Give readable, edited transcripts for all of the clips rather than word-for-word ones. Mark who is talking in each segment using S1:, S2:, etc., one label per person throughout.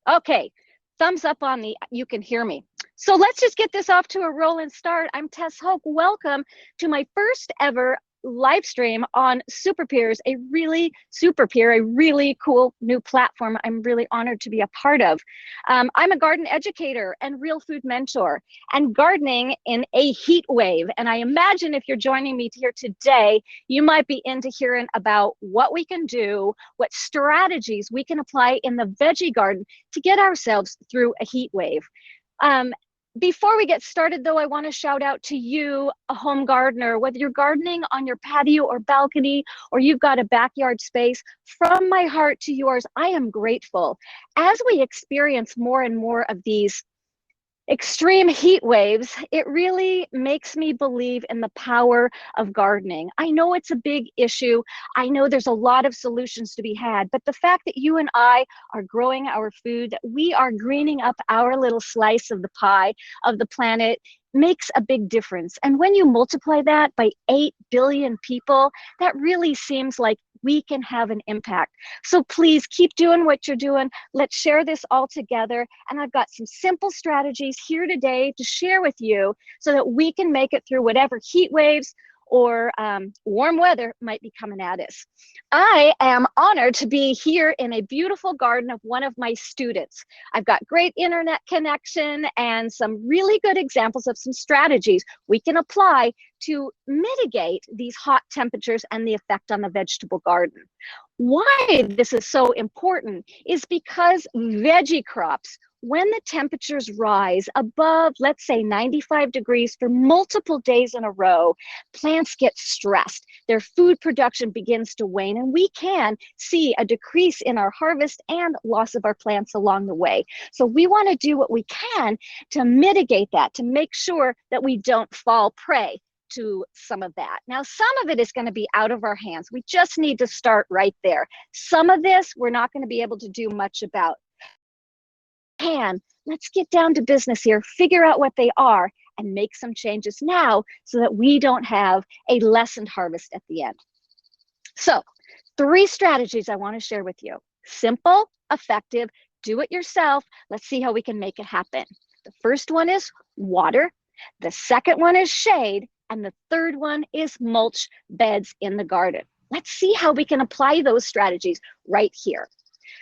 S1: Okay, thumbs up on the you can hear me. So let's just get this off to a roll and start. I'm Tess Hoke. Welcome to my first ever live stream on Super Peers, a really super peer, a really cool new platform I'm really honored to be a part of. I'm a garden educator and real food mentor and gardening in a heat wave. And I imagine if you're joining me here today, you might be into hearing about what we can do, what strategies we can apply in the veggie garden to get ourselves through a heat wave. Before we get started, though, I want to shout out to you, a home gardener, whether you're gardening on your patio or balcony, or you've got a backyard space. From my heart to yours, I am grateful. As we experience more and more of these extreme heat waves, it really makes me believe in the power of gardening. I know it's a big issue. I know there's a lot of solutions to be had, but the fact that you and I are growing our food, that we are greening up our little slice of the pie of the planet, makes a big difference. And when you multiply that by 8 billion people, that really seems like we can have an impact. So please keep doing what you're doing. Let's share this all together. And I've got some simple strategies here today to share with you so that we can make it through whatever heat waves or warm weather might be coming at us. I am honored to be here in a beautiful garden of one of my students. I've got great internet connection and some really good examples of some strategies we can apply to mitigate these hot temperatures and the effect on the vegetable garden. Why this is so important is because veggie crops, when the temperatures rise above, let's say 95 degrees for multiple days in a row, plants get stressed. Their food production begins to wane, and we can see a decrease in our harvest and loss of our plants along the way. So we want to do what we can to mitigate that, to make sure that we don't fall prey to some of that. Now, some of it is going to be out of our hands. We just need to start right there. Some of this we're not going to be able to do much about. Let's get down to business here, figure out what they are, and make some changes now so that we don't have a lessened harvest at the end. So, 3 strategies I want to share with you. Simple, effective, do it yourself. Let's see how we can make it happen. The first one is water. The second one is shade. And the third one is mulch beds in the garden. Let's see how we can apply those strategies right here.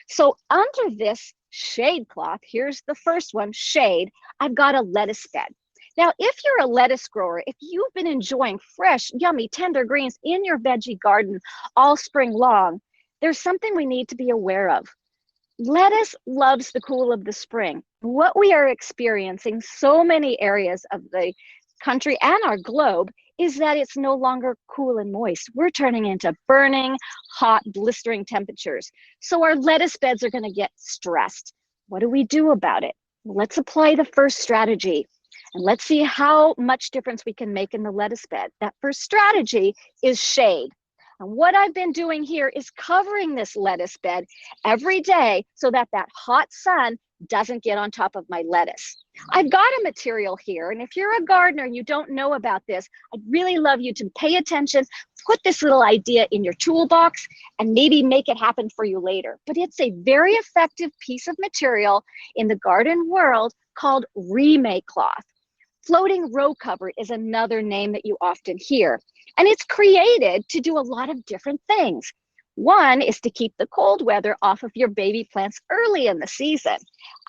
S1: So under this shade cloth, here's the first one, shade, I've got a lettuce bed. Now, if you're a lettuce grower, if you've been enjoying fresh, yummy, tender greens in your veggie garden all spring long, there's something we need to be aware of. Lettuce loves the cool of the spring. What we are experiencing so many areas of the country and our globe is that it's no longer cool and moist. We're turning into burning, hot, blistering temperatures. So our lettuce beds are going to get stressed. What do we do about it? Let's apply the first strategy and let's see how much difference we can make in the lettuce bed. That first strategy is shade. And what I've been doing here is covering this lettuce bed every day so that that hot sun doesn't get on top of my lettuce. I've got a material here, and if you're a gardener and you don't know about this, I'd really love you to pay attention, put this little idea in your toolbox, and maybe make it happen for you later. But it's a very effective piece of material in the garden world called remake cloth. Floating row cover is another name that you often hear, and it's created to do a lot of different things. One is to keep the cold weather off of your baby plants early in the season.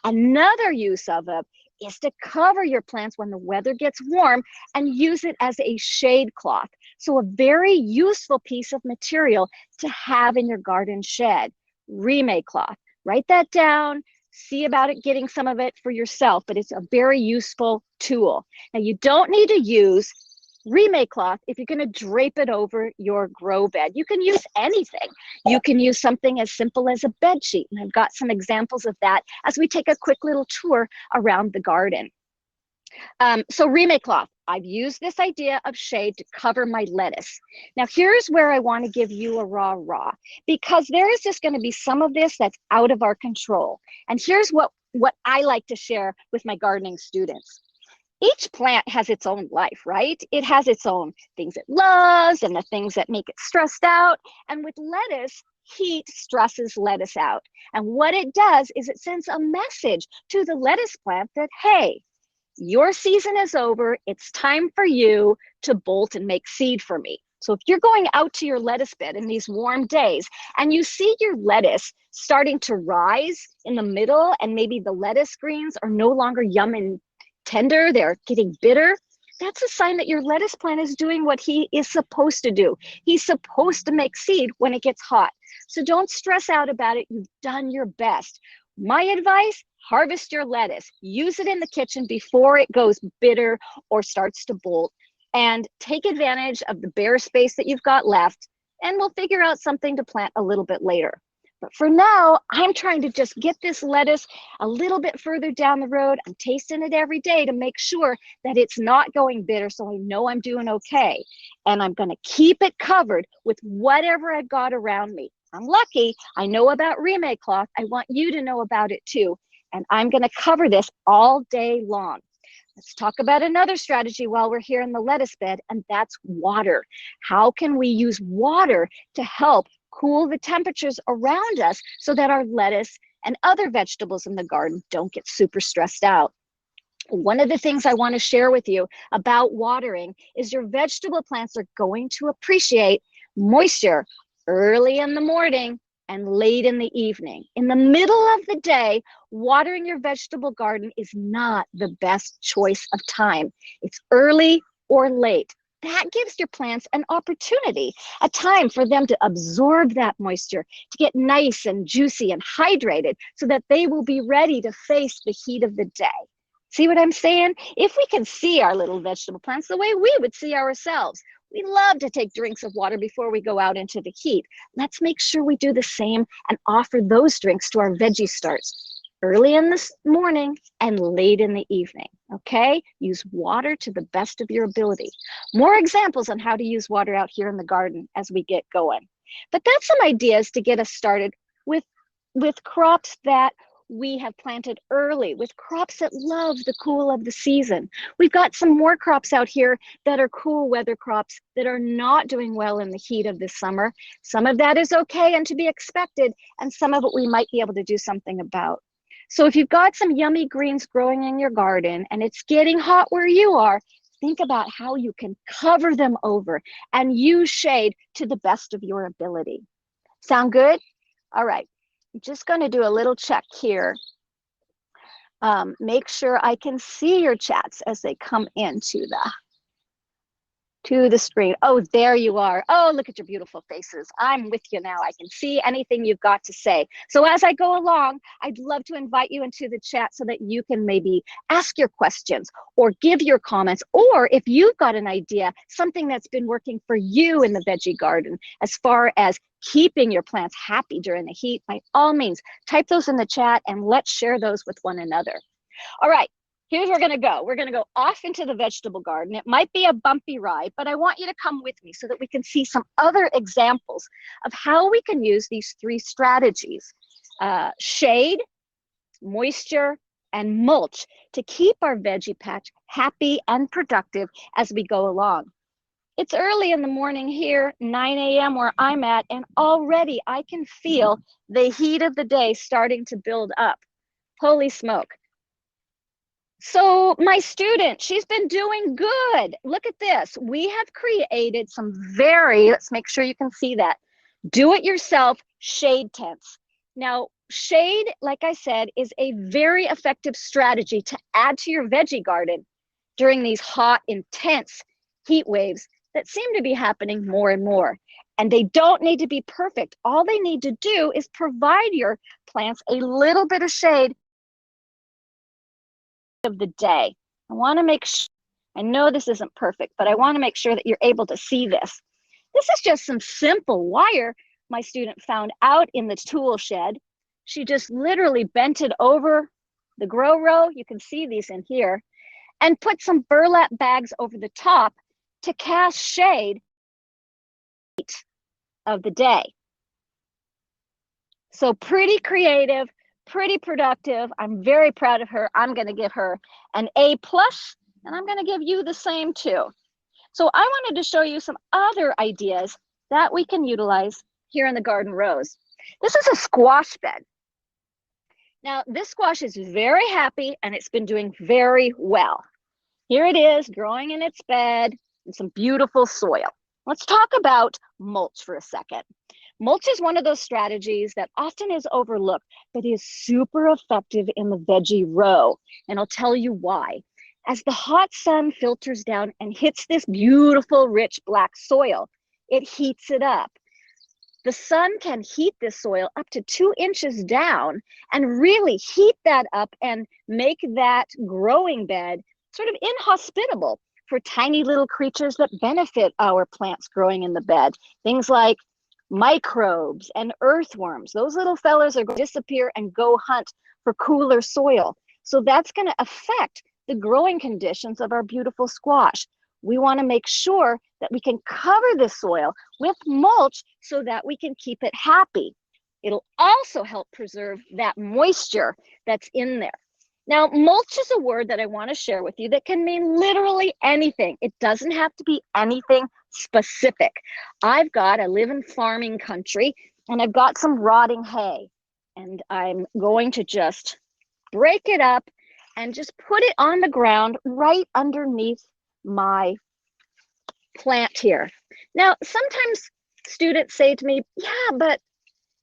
S1: Another use of it is to cover your plants when the weather gets warm and use it as a shade cloth. So a very useful piece of material to have in your garden shed, remake cloth. Write that down, see about it getting some of it for yourself, but it's a very useful tool. Now you don't need to use remake cloth if you're going to drape it over your grow bed. You can use anything. You can use something as simple as a bed sheet, and I've got some examples of that as we take a quick little tour around the garden. So remake cloth, I've used this idea of shade to cover my lettuce. Now here's where I want to give you a raw, because there is just going to be some of this that's out of our control. And here's what I like to share with my gardening students. Each plant has its own life, right? It has its own things it loves and the things that make it stressed out. And with lettuce, heat stresses lettuce out. And what it does is it sends a message to the lettuce plant that, hey, your season is over. It's time for you to bolt and make seed for me. So if you're going out to your lettuce bed in these warm days and you see your lettuce starting to rise in the middle and maybe the lettuce greens are no longer yum and tender, they're getting bitter, that's a sign that your lettuce plant is doing what he is supposed to do. He's supposed to make seed when it gets hot. So don't stress out about it. You've done your best. My advice, harvest your lettuce. Use it in the kitchen before it goes bitter or starts to bolt. And take advantage of the bare space that you've got left. And we'll figure out something to plant a little bit later. But for now, I'm trying to just get this lettuce a little bit further down the road. I'm tasting it every day to make sure that it's not going bitter, so I know I'm doing okay. And I'm going to keep it covered with whatever I've got around me. I'm lucky. I know about remake cloth. I want you to know about it too. And I'm going to cover this all day long. Let's talk about another strategy while we're here in the lettuce bed, and that's water. How can we use water to help cool the temperatures around us so that our lettuce and other vegetables in the garden don't get super stressed out? One of the things I want to share with you about watering is your vegetable plants are going to appreciate moisture early in the morning and late in the evening. In the middle of the day, watering your vegetable garden is not the best choice of time. It's early or late. That gives your plants an opportunity, a time for them to absorb that moisture, to get nice and juicy and hydrated so that they will be ready to face the heat of the day. See what I'm saying? If we can see our little vegetable plants the way we would see ourselves, we love to take drinks of water before we go out into the heat. Let's make sure we do the same and offer those drinks to our veggie starts early in the morning and late in the evening, okay? Use water to the best of your ability. More examples on how to use water out here in the garden as we get going. But that's some ideas to get us started with crops that we have planted early, with crops that love the cool of the season. We've got some more crops out here that are cool weather crops that are not doing well in the heat of this summer. Some of that is okay and to be expected, and some of it we might be able to do something about. So if you've got some yummy greens growing in your garden and it's getting hot where you are, think about how you can cover them over and use shade to the best of your ability. Sound good? All right. I'm just going to do a little check here. Make sure I can see your chats as they come into the screen. Oh, there you are. Oh, look at your beautiful faces. I'm with you now. I can see anything you've got to say. So as I go along, I'd love to invite you into the chat so that you can maybe ask your questions or give your comments, or if you've got an idea, something that's been working for you in the veggie garden as far as keeping your plants happy during the heat, by all means, type those in the chat and let's share those with one another. All right. Here's where we're gonna go. We're gonna go off into the vegetable garden. It might be a bumpy ride, but I want you to come with me so that we can see some other examples of how we can use these three strategies: shade, moisture, and mulch to keep our veggie patch happy and productive as we go along. It's early in the morning here, 9 a.m. where I'm at, and already I can feel the heat of the day starting to build up. Holy smoke. So my student, she's been doing good. Look at this. We have created some let's make sure you can see that, do-it-yourself shade tents. Now, shade, like I said, is a very effective strategy to add to your veggie garden during these hot, intense heat waves that seem to be happening more and more. And they don't need to be perfect. All they need to do is provide your plants a little bit of shade of the day. I want to make sure, I know this isn't perfect, but I want to make sure that you're able to see this. This is just some simple wire my student found out in the tool shed. She just literally bent it over the grow row. You can see these in here, and put some burlap bags over the top to cast shade of the day. So pretty creative, pretty productive. I'm very proud of her. I'm going to give her an A+, and I'm going to give you the same too. So I wanted to show you some other ideas that we can utilize here in the garden rows. This is a squash bed. Now, this squash is very happy and it's been doing very well. Here it is growing in its bed in some beautiful soil. Let's talk about mulch for a second. Mulch is one of those strategies that often is overlooked, but is super effective in the veggie row. And I'll tell you why. As the hot sun filters down and hits this beautiful, rich black soil, it heats it up. The sun can heat this soil up to 2 inches down and really heat that up and make that growing bed sort of inhospitable for tiny little creatures that benefit our plants growing in the bed. Things like microbes and earthworms. Those little fellas are going to disappear and go hunt for cooler soil. So that's going to affect the growing conditions of our beautiful squash. We want to make sure that we can cover the soil with mulch so that we can keep it happy. It'll also help preserve that moisture that's in there. Now, mulch is a word that I want to share with you that can mean literally anything. It doesn't have to be anything specific. I live in farming country, and I've got some rotting hay, and I'm going to just break it up and just put it on the ground right underneath my plant here. Now, sometimes students say to me, yeah, but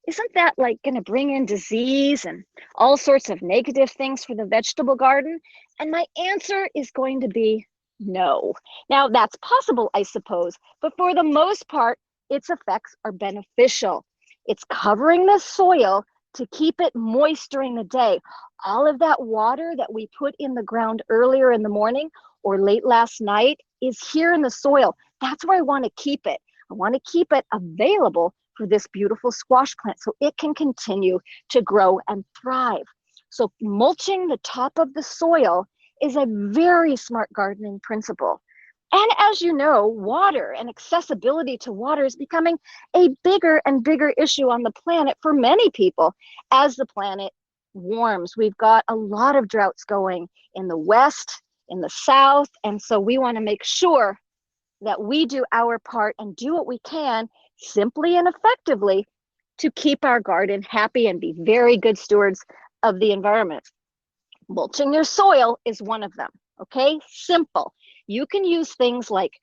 S1: isn't that like going to bring in disease and all sorts of negative things for the vegetable garden? And my answer is going to be no. Now, that's possible, I suppose, but for the most part, its effects are beneficial. It's covering the soil to keep it moist during the day. All of that water that we put in the ground earlier in the morning or late last night is here in the soil. That's where I want to keep it. I want to keep it available for this beautiful squash plant so it can continue to grow and thrive. So mulching the top of the soil is a very smart gardening principle. And as you know, water and accessibility to water is becoming a bigger and bigger issue on the planet for many people as the planet warms. We've got a lot of droughts going in the west, in the south, and so we want to make sure that we do our part and do what we can simply and effectively to keep our garden happy and be very good stewards of the environment. Mulching your soil is one of them, okay? Simple. You can use things like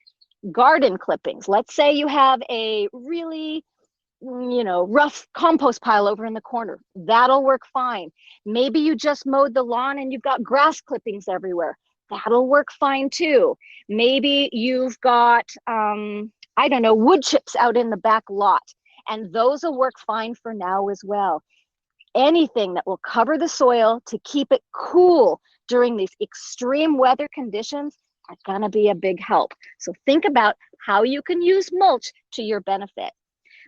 S1: garden clippings. Let's say you have a really, rough compost pile over in the corner. That'll work fine. Maybe you just mowed the lawn and you've got grass clippings everywhere. That'll work fine too. Maybe you've got, wood chips out in the back lot, and those will work fine for now as well. Anything that will cover the soil to keep it cool during these extreme weather conditions are gonna be a big help. So think about how you can use mulch to your benefit.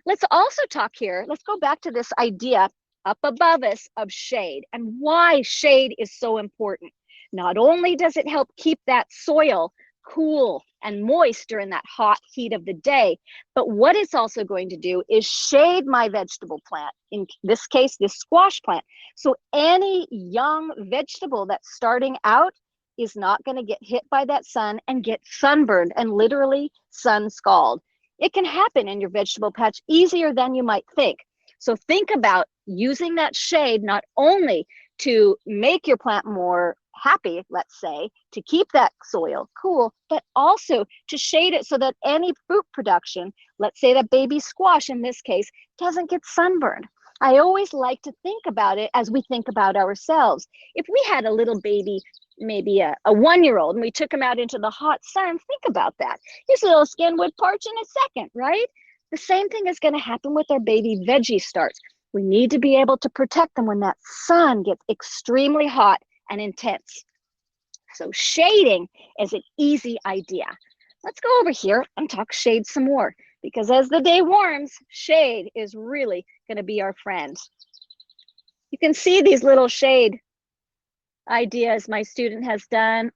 S1: Let's also talk here, let's go back to this idea up above us of shade and why shade is so important. Not only does it help keep that soil cool and moist during that hot heat of the day, but what it's also going to do is shade my vegetable plant, in this case, this squash plant. So any young vegetable that's starting out is not going to get hit by that sun and get sunburned and literally sun scald. It can happen in your vegetable patch easier than you might think. So think about using that shade not only to make your plant more happy, let's say, to keep that soil cool, but also to shade it so that any fruit production, let's say that baby squash in this case, doesn't get sunburned. I always like to think about it as we think about ourselves. If we had a little baby, maybe a 1-year-old, and we took him out into the hot sun, think about that. His little skin would parch in a second, right? The same thing is going to happen with our baby veggie starts. We need to be able to protect them when that sun gets extremely hot and intense. So shading is an easy idea. Let's go over here and talk shade some more, because as the day warms, shade is really going to be our friend. You can see these little shade ideas my student has done.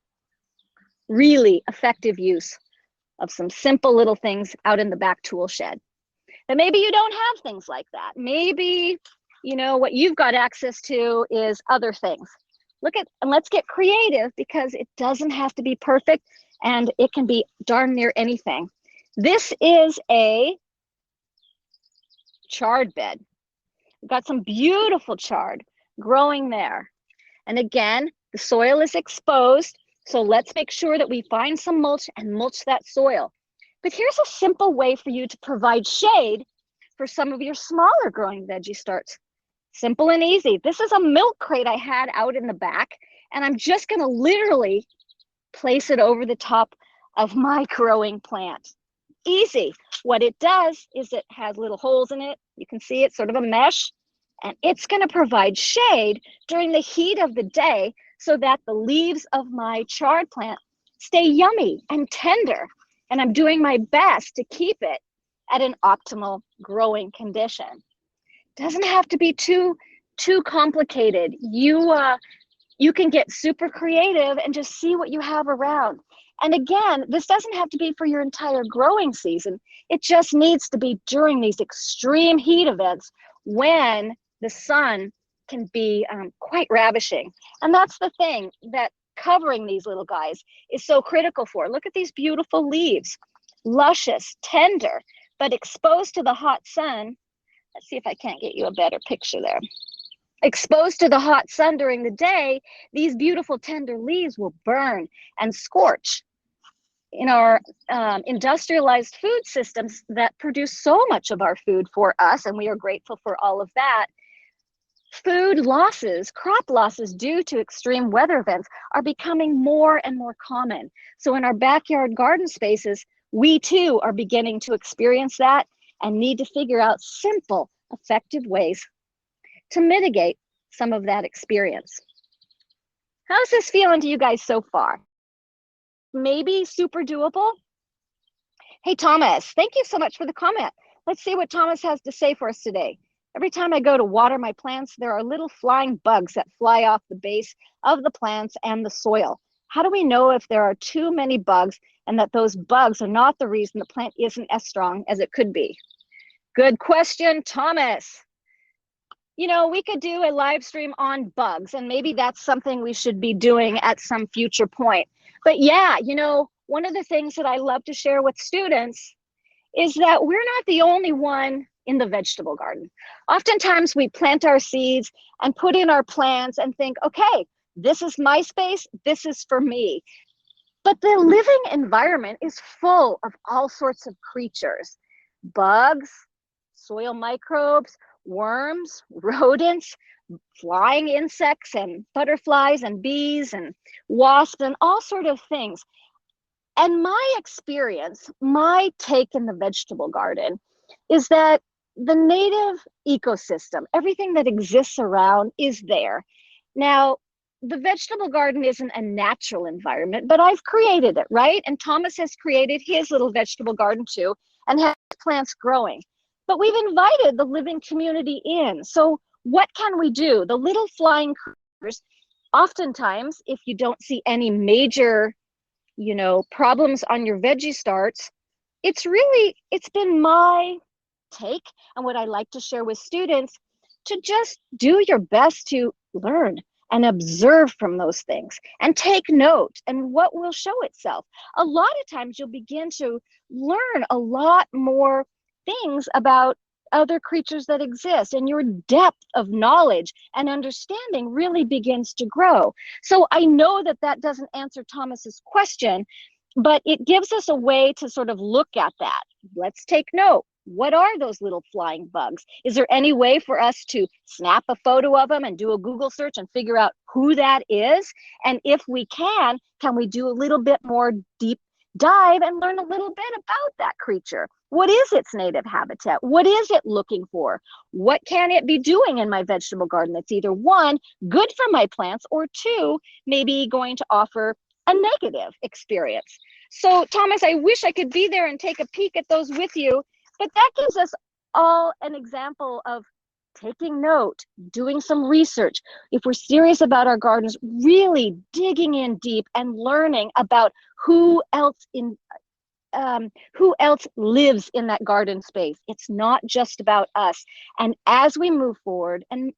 S1: Really effective use of some simple little things out in the back tool shed. But maybe you don't have things like that. Maybe, what you've got access to is other things. And let's get creative, because it doesn't have to be perfect and it can be darn near anything. This is a chard bed. We've got some beautiful chard growing there. And again, the soil is exposed, so let's make sure that we find some mulch and mulch that soil. But here's a simple way for you to provide shade for some of your smaller growing veggie starts. Simple and easy. This is a milk crate I had out in the back, and I'm just gonna literally place it over the top of my growing plant. Easy. What it does is it has little holes in it. You can see it's sort of a mesh, and it's going to provide shade during the heat of the day so that the leaves of my chard plant stay yummy and tender. And I'm doing my best to keep it at an optimal growing condition. Doesn't have to be too complicated. You can get super creative and just see what you have around. And again, this doesn't have to be for your entire growing season. It just needs to be during these extreme heat events when the sun can be quite ravishing. And that's the thing that covering these little guys is so critical for. Look at these beautiful leaves, luscious, tender, but exposed to the hot sun. Let's see if I can't get you a better picture there. Exposed to the hot sun during the day, these beautiful tender leaves will burn and scorch. In our industrialized food systems that produce so much of our food for us, and we are grateful for all of that, food losses, crop losses due to extreme weather events are becoming more and more common. So in our backyard garden spaces, we too are beginning to experience that and need to figure out simple, effective ways to mitigate some of that experience. How's this feeling to you guys so far? Maybe super doable? Hey, Thomas, thank you so much for the comment. Let's see what Thomas has to say for us today. Every time I go to water my plants, there are little flying bugs that fly off the base of the plants and the soil. How do we know if there are too many bugs and that those bugs are not the reason the plant isn't as strong as it could be? Good question, Thomas. You know, we could do a live stream on bugs, and maybe that's something we should be doing at some future point. But yeah, you know, one of the things that I love to share with students is that we're not the only one in the vegetable garden. Oftentimes we plant our seeds and put in our plants and think, okay, this is my space, this is for me. But the living environment is full of all sorts of creatures, bugs, soil microbes, worms, rodents, flying insects and butterflies and bees and wasps and all sort of things. And my experience, my take in the vegetable garden is that the native ecosystem, everything that exists around is there. Now, the vegetable garden isn't a natural environment, but I've created it, right? And Thomas has created his little vegetable garden too and has plants growing. But we've invited the living community in. So what can we do? The little flying critters, oftentimes, if you don't see any major, you know, problems on your veggie starts, it's been my take and what I like to share with students to just do your best to learn and observe from those things and take note and what will show itself. A lot of times you'll begin to learn a lot more things about other creatures that exist, and your depth of knowledge and understanding really begins to grow. So I know that that doesn't answer Thomas's question, but it gives us a way to sort of look at that. Let's take note. What are those little flying bugs? Is there any way for us to snap a photo of them and do a Google search and figure out who that is? And if we can we do a little bit more deep dive and learn a little bit about that creature? What is its native habitat? What is it looking for? What can it be doing in my vegetable garden that's either one, good for my plants, or two, maybe going to offer a negative experience? So Thomas, I wish I could be there and take a peek at those with you, but that gives us all an example of taking note, doing some research. If we're serious about our gardens, really digging in deep and learning about who else lives in that garden space. It's not just about us. And as we move forward, and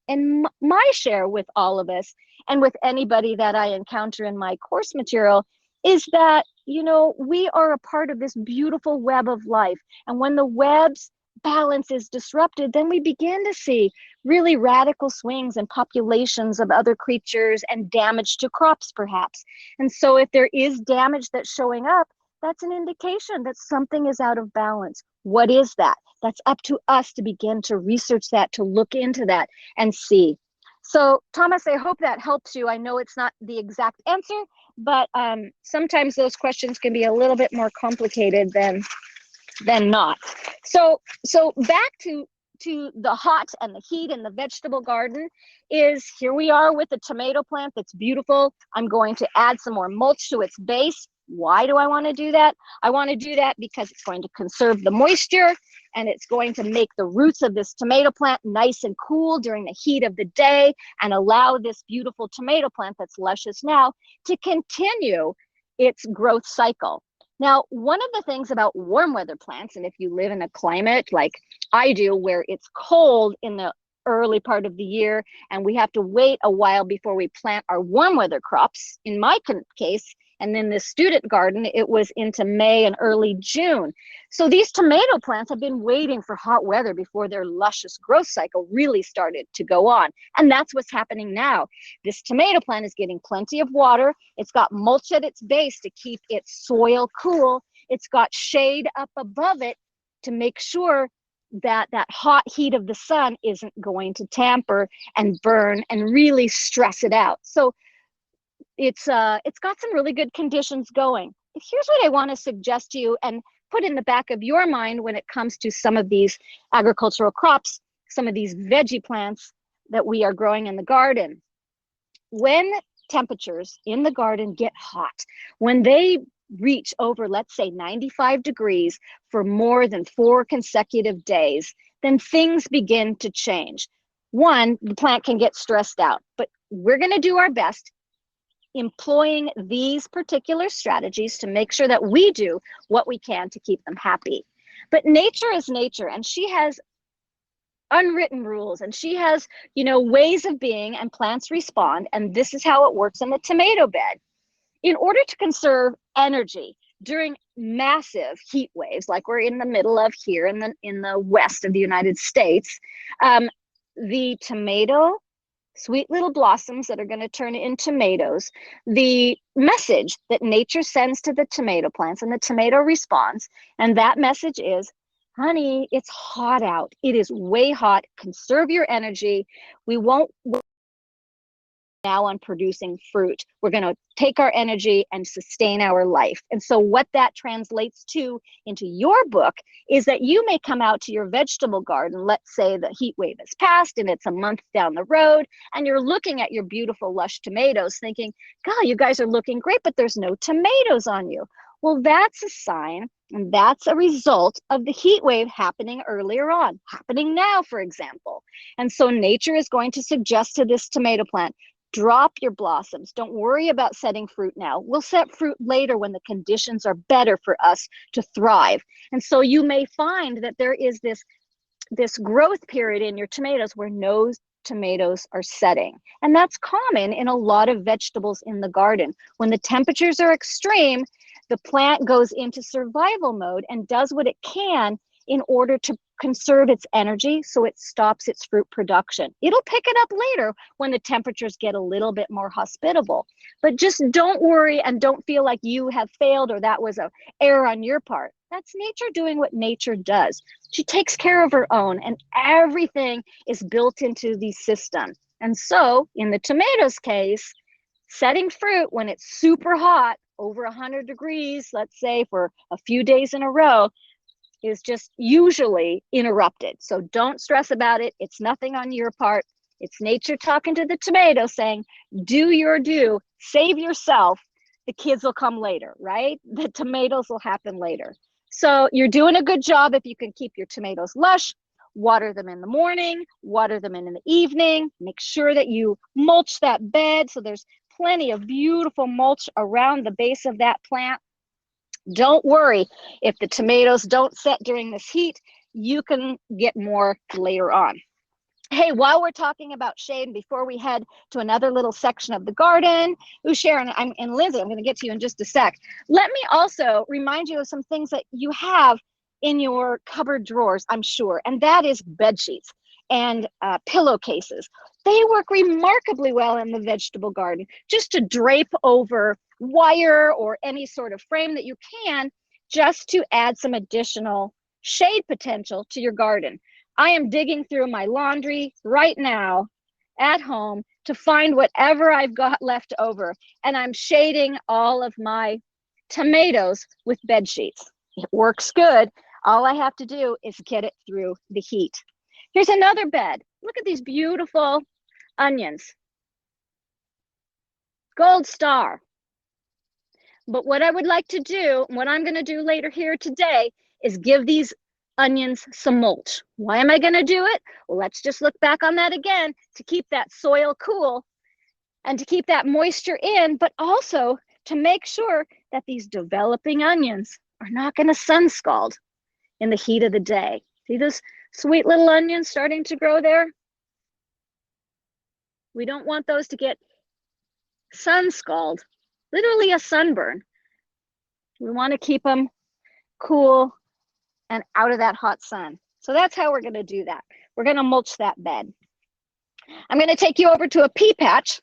S1: my share with all of us and with anybody that I encounter in my course material is that, you know, we are a part of this beautiful web of life. And when the webs balance is disrupted, then we begin to see really radical swings in populations of other creatures and damage to crops, perhaps. And so if there is damage that's showing up, that's an indication that something is out of balance. What is that? That's up to us to begin to research that, to look into that and see. So, Thomas, I hope that helps you. I know it's not the exact answer, but sometimes those questions can be a little bit more complicated than not. So back to the hot and the heat in the vegetable garden is here we are with a tomato plant that's beautiful. I'm going to add some more mulch to its base. Why do I want to do that? I want to do that because it's going to conserve the moisture and it's going to make the roots of this tomato plant nice and cool during the heat of the day and allow this beautiful tomato plant that's luscious now to continue its growth cycle. Now, one of the things about warm weather plants, and if you live in a climate like I do, where it's cold in the early part of the year, and we have to wait a while before we plant our warm weather crops, in my case, and then this student garden, it was into May and early June. So these tomato plants have been waiting for hot weather before their luscious growth cycle really started to go on. And that's what's happening now. This tomato plant is getting plenty of water. It's got mulch at its base to keep its soil cool. It's got shade up above it to make sure that that hot heat of the sun isn't going to tamper and burn and really stress it out. So it's got some really good conditions going. Here's what I want to suggest to you and put in the back of your mind when it comes to some of these agricultural crops, some of these veggie plants that we are growing in the garden. When temperatures in the garden get hot, when they reach over, let's say, 95 degrees for more than 4 consecutive days, then things begin to change. One, the plant can get stressed out, but we're going to do our best employing these particular strategies to make sure that we do what we can to keep them happy. But nature is nature, and she has unwritten rules, and she has, ways of being, and plants respond, and this is how it works in the tomato bed. In order to conserve energy during massive heat waves, like we're in the middle of here in the west of the United States, the tomato sweet little blossoms that are going to turn into tomatoes, the message that nature sends to the tomato plants, and the tomato responds, and that message is, honey, it's hot out. It is way hot. Conserve your energy. We won't now on producing fruit. We're going to take our energy and sustain our life. And so what that translates to into your book is that you may come out to your vegetable garden, let's say the heat wave has passed and it's a month down the road, and you're looking at your beautiful lush tomatoes thinking, God, you guys are looking great, but there's no tomatoes on you. Well, that's a sign, and that's a result of the heat wave happening earlier on, happening now, for example. And so nature is going to suggest to this tomato plant, drop your blossoms. Don't worry about setting fruit now. We'll set fruit later when the conditions are better for us to thrive. And so you may find that there is this growth period in your tomatoes where no tomatoes are setting. And that's common in a lot of vegetables in the garden. When the temperatures are extreme, the plant goes into survival mode and does what it can in order to conserve its energy so it stops its fruit production. It'll pick it up later when the temperatures get a little bit more hospitable. But just don't worry and don't feel like you have failed or that was an error on your part. That's nature doing what nature does. She takes care of her own, and everything is built into the system. And so in the tomatoes case, setting fruit when it's super hot, over 100 degrees, let's say for a few days in a row, is just usually interrupted. So don't stress about it. It's nothing on your part. It's nature talking to the tomato saying, do your due, save yourself. The kids will come later, right? The tomatoes will happen later. So you're doing a good job if you can keep your tomatoes lush. Water them in the morning, water them in the evening. Make sure that you mulch that bed so there's plenty of beautiful mulch around the base of that plant. Don't worry if the tomatoes don't set during this heat, you can get more later on. Hey, while we're talking about shade, before we head to another little section of the garden, Sharon and Lindsay, I'm going to get to you in just a sec. Let me also remind you of some things that you have in your cupboard drawers, I'm sure, and that is bed sheets and pillowcases. They work remarkably well in the vegetable garden, just to drape over wire or any sort of frame that you can, just to add some additional shade potential to your garden. I am digging through my laundry right now at home to find whatever I've got left over, and I'm shading all of my tomatoes with bed sheets. It works good. All I have to do is get it through the heat. Here's another bed. Look at these beautiful onions. Gold star. But what I would like to do, what I'm going to do later here today, is give these onions some mulch. Why am I going to do it? Well, let's just look back on that again, to keep that soil cool and to keep that moisture in, but also to make sure that these developing onions are not going to sun scald in the heat of the day. See those sweet little onions starting to grow there? We don't want those to get sun scald, literally a sunburn. We want to keep them cool and out of that hot sun. So that's how we're going to do that. We're going to mulch that bed. I'm going to take you over to a pea patch,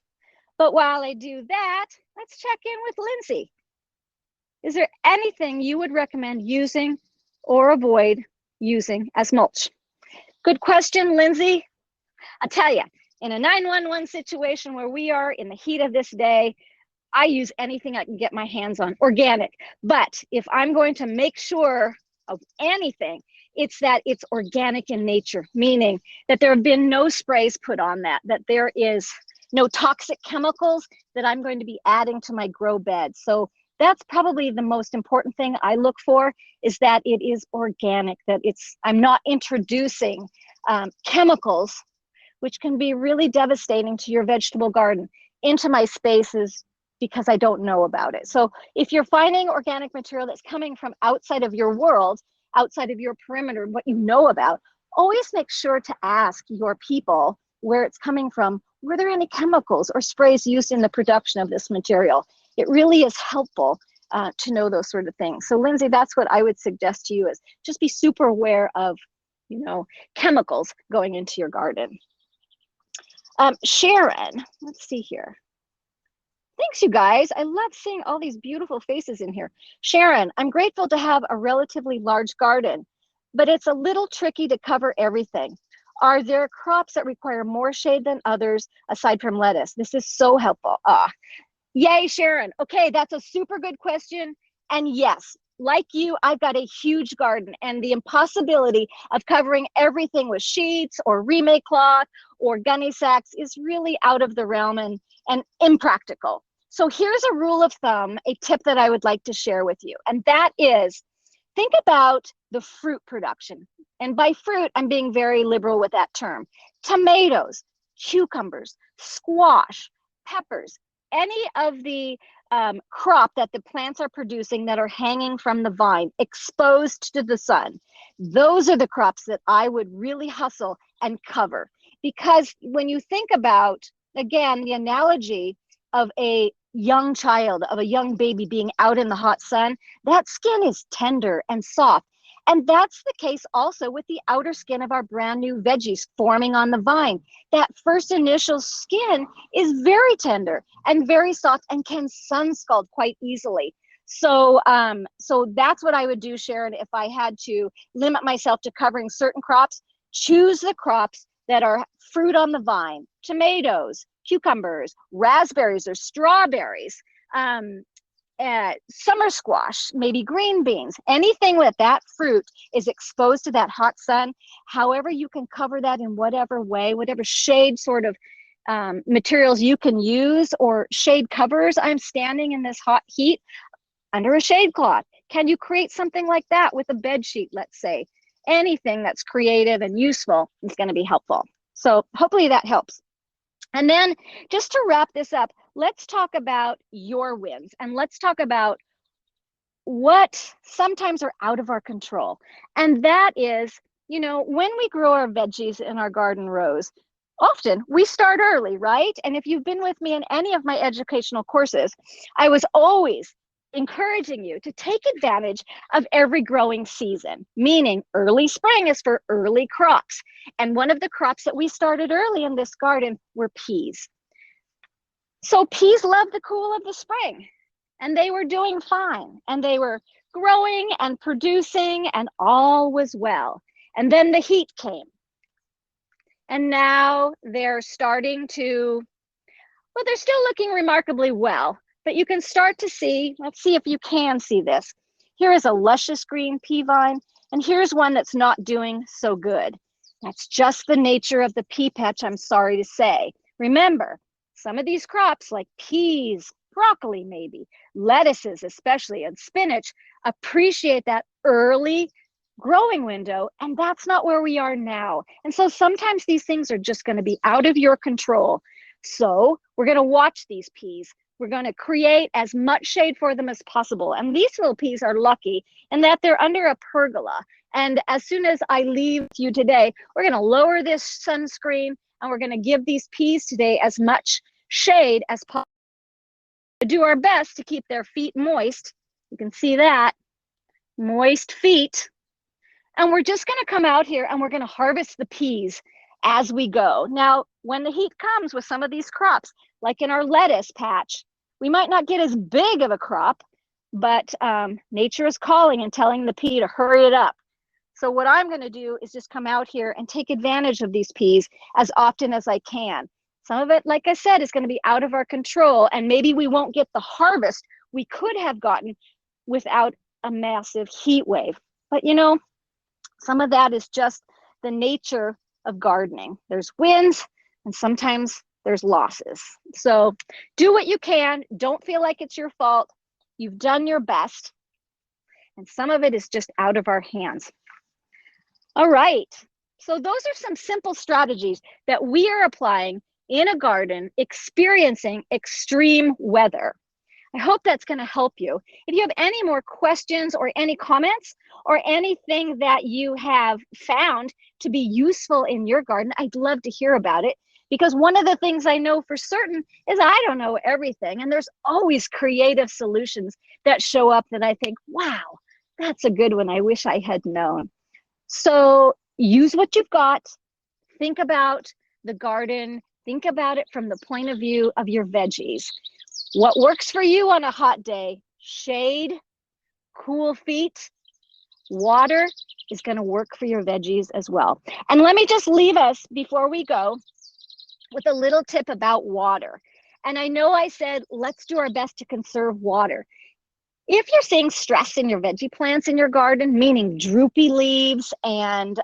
S1: but while I do that, let's check in with Lindsay. Is there anything you would recommend using or avoid using as mulch? Good question, Lindsay. I'll tell you, in a 911 situation where we are in the heat of this day, I use anything I can get my hands on, organic. But if I'm going to make sure of anything, it's that it's organic in nature, meaning that there have been no sprays put on that there is no toxic chemicals that I'm going to be adding to my grow bed. So that's probably the most important thing I look for, is that it is organic, that I'm not introducing chemicals, which can be really devastating to your vegetable garden, into my spaces because I don't know about it. So if you're finding organic material that's coming from outside of your world, outside of your perimeter, what you know about, always make sure to ask your people where it's coming from. Were there any chemicals or sprays used in the production of this material? It really is helpful to know those sort of things. So Lindsay, that's what I would suggest to you, is just be super aware of, chemicals going into your garden. Sharon, let's see here. Thanks, you guys. I love seeing all these beautiful faces in here. Sharon, I'm grateful to have a relatively large garden, but it's a little tricky to cover everything. Are there crops that require more shade than others aside from lettuce? This is so helpful. Yay, Sharon. Okay, that's a super good question. And yes, like you, I've got a huge garden, and the impossibility of covering everything with sheets or remake cloth or gunny sacks is really out of the realm and impractical. So here's a rule of thumb, a tip that I would like to share with you. And that is, think about the fruit production. And by fruit, I'm being very liberal with that term. Tomatoes, cucumbers, squash, peppers, any of the crop that the plants are producing that are hanging from the vine, exposed to the sun. Those are the crops that I would really hustle and cover. Because when you think about, again, the analogy of a young child, of a young baby being out in the hot sun, that skin is tender and soft. And that's the case also with the outer skin of our brand new veggies forming on the vine. That first initial skin is very tender and very soft and can sun scald quite easily. So that's what I would do, Sharon, if I had to limit myself to covering certain crops. Choose the crops that are fruit on the vine: tomatoes, cucumbers, raspberries or strawberries, summer squash, maybe green beans, anything with that fruit is exposed to that hot sun. However you can cover that in whatever way, whatever shade sort of materials you can use, or shade covers. I'm standing in this hot heat under a shade cloth. Can you create something like that with a bed sheet, let's say? Anything that's creative and useful is going to be helpful. So hopefully that helps. And then just to wrap this up, let's talk about your wins, and let's talk about what sometimes are out of our control. And that is, when we grow our veggies in our garden rows, often we start early, right? And if you've been with me in any of my educational courses, I was always encouraging you to take advantage of every growing season, meaning early spring is for early crops. And one of the crops that we started early in this garden were peas. So peas love the cool of the spring, and they were doing fine, and they were growing and producing, and all was well. And then the heat came. And now they're starting to, well, they're still looking remarkably well, but you can start to see, let's see if you can see this. Here is a luscious green pea vine, and here's one that's not doing so good. That's just the nature of the pea patch, I'm sorry to say. Remember, some of these crops like peas, broccoli maybe, lettuces especially, and spinach appreciate that early growing window, and that's not where we are now. And so sometimes these things are just going to be out of your control. So we're going to watch these peas. We're going to create as much shade for them as possible. And these little peas are lucky in that they're under a pergola. And as soon as I leave you today, we're going to lower this sunscreen, and we're going to give these peas today as much shade as possible. Do our best to keep their feet moist. You can see that, moist feet. And we're just going to come out here and we're going to harvest the peas as we go. Now, when the heat comes with some of these crops, like in our lettuce patch, we might not get as big of a crop, but nature is calling and telling the pea to hurry it up. So what I'm going to do is just come out here and take advantage of these peas as often as I can. Some of it, like I said, is going to be out of our control, and maybe we won't get the harvest we could have gotten without a massive heat wave. But you know, some of that is just the nature of gardening. There's wins and sometimes there's losses. So do what you can. Don't feel like it's your fault. You've done your best. And some of it is just out of our hands. All right. So those are some simple strategies that we are applying in a garden experiencing extreme weather. I hope that's going to help you. If you have any more questions or any comments or anything that you have found to be useful in your garden, I'd love to hear about it, because one of the things I know for certain is I don't know everything, and there's always creative solutions that show up that I think, wow, that's a good one. I wish I had known. So use what you've got. Think about the garden. Think about it from the point of view of your veggies. What works for you on a hot day? Shade, cool feet, water is going to work for your veggies as well. And let me just leave us before we go with a little tip about water. And I know I said, let's do our best to conserve water. If you're seeing stress in your veggie plants in your garden, meaning droopy leaves and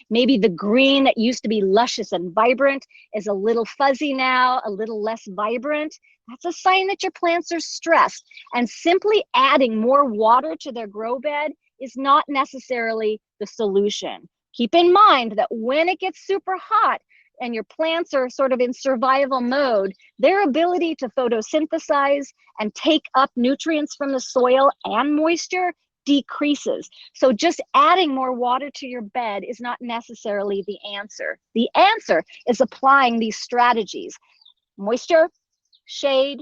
S1: maybe the green that used to be luscious and vibrant is a little fuzzy now, a little less vibrant, that's a sign that your plants are stressed. And simply adding more water to their grow bed is not necessarily the solution. Keep in mind that when it gets super hot and your plants are sort of in survival mode, their ability to photosynthesize and take up nutrients from the soil and moisture decreases. So just adding more water to your bed is not necessarily the answer. The answer is applying these strategies: moisture, shade,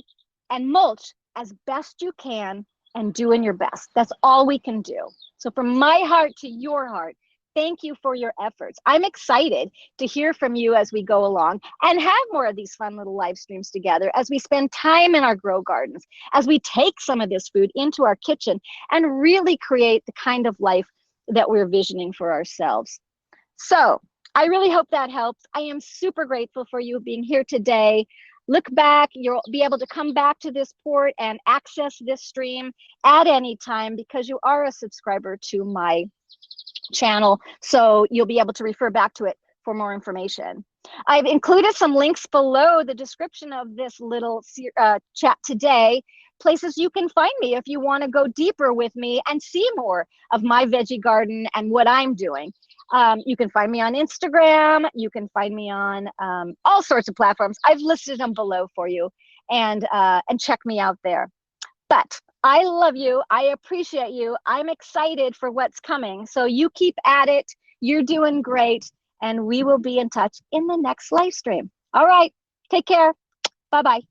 S1: and mulch as best you can, and doing your best. That's all we can do. So from my heart to your heart, thank you for your efforts. I'm excited to hear from you as we go along and have more of these fun little live streams together as we spend time in our grow gardens, as we take some of this food into our kitchen and really create the kind of life that we're visioning for ourselves. So I really hope that helps. I am super grateful for you being here today. Look back, you'll be able to come back to this port and access this stream at any time because you are a subscriber to my channel, so you'll be able to refer back to it for more information. I've included some links below the description of this little chat today, places you can find me if you want to go deeper with me and see more of my veggie garden and what I'm doing. You can find me on Instagram, you can find me on all sorts of platforms. I've listed them below for you, and check me out there. But I love you. I appreciate you. I'm excited for what's coming. So you keep at it. You're doing great. And we will be in touch in the next live stream. All right. Take care. Bye-bye.